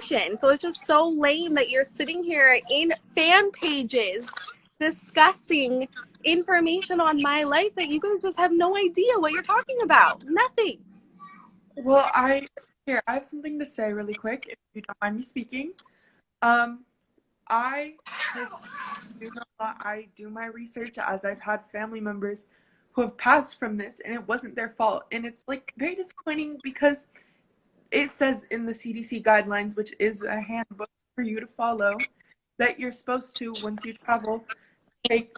information. So it's just so lame that you're sitting here in fan pages discussing information on my life that you guys just have no idea what you're talking about. Nothing. Well, I have something to say really quick, if you don't mind me speaking. I do my research, as I've had family members who have passed from this, and it wasn't their fault. And it's like very disappointing because it says in the CDC guidelines, which is a handbook for you to follow, that you're supposed to, once you travel, take.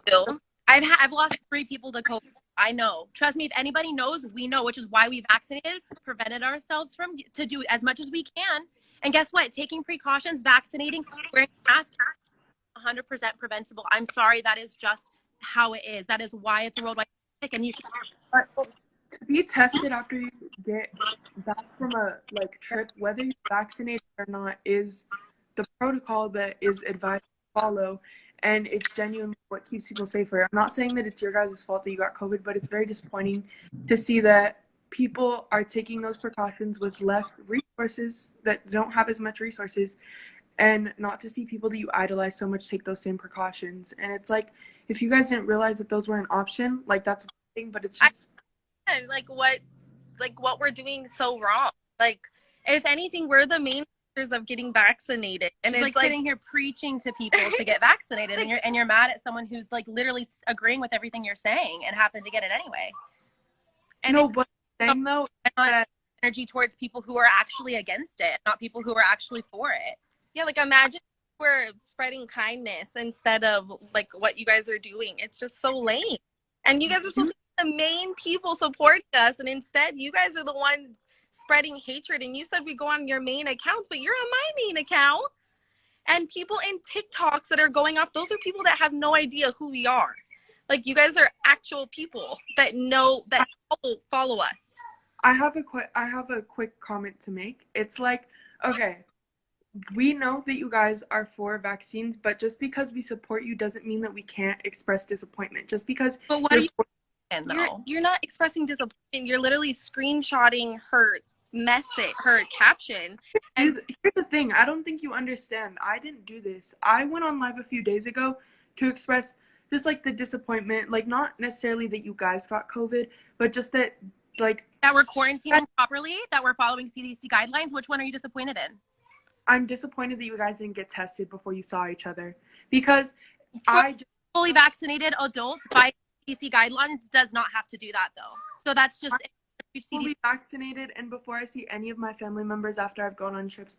I've lost 3 people to COVID. I know. Trust me, if anybody knows, we know, which is why we vaccinated, prevented ourselves from to do as much as we can. And guess what? Taking precautions, vaccinating, wearing a mask, 100% preventable. I'm sorry, that is just how it is. That is why it's a worldwide pandemic, and you should. To be tested after you get back from a trip, whether you're vaccinated or not, is the protocol that is advised to follow, and it's genuinely what keeps people safer. I'm not saying that it's your guys' fault that you got COVID, but it's very disappointing to see that people are taking those precautions with less resources, that don't have as much resources, and not to see people that you idolize so much take those same precautions. And it's like, if you guys didn't realize that those were an option, that's one thing, but it's just what we're doing so wrong. If anything, we're the main of getting vaccinated, and it's like sitting here preaching to people to get vaccinated, and you're mad at someone who's literally agreeing with everything you're saying and happened to get it anyway. And no, but saying though, that energy towards people who are actually against it, not people who are actually for it. Yeah, imagine we're spreading kindness instead of what you guys are doing. It's just so lame. And you guys are supposed to be the main people supporting us, and instead you guys are the one spreading hatred. And you said we go on your main accounts, but you're on my main account. And people in TikToks that are going off, those are people that have no idea who we are. You guys are actual people that know, that follow us. I have a quick comment to make. It's okay, we know that you guys are for vaccines, but just because we support you doesn't mean that we can't express disappointment. Just because. But what are you saying, though? You're not expressing disappointment. You're literally screenshotting her message, her caption. And here's the thing. I don't think you understand. I didn't do this. I went on live a few days ago to express just the disappointment, not necessarily that you guys got COVID, but just that that we're quarantining properly, that we're following CDC guidelines. Which one are you disappointed in? I'm disappointed that you guys didn't get tested before you saw each other, because fully vaccinated adults by CDC guidelines does not have to do that, though. So that's just fully vaccinated, and before I see any of my family members after I've gone on trips,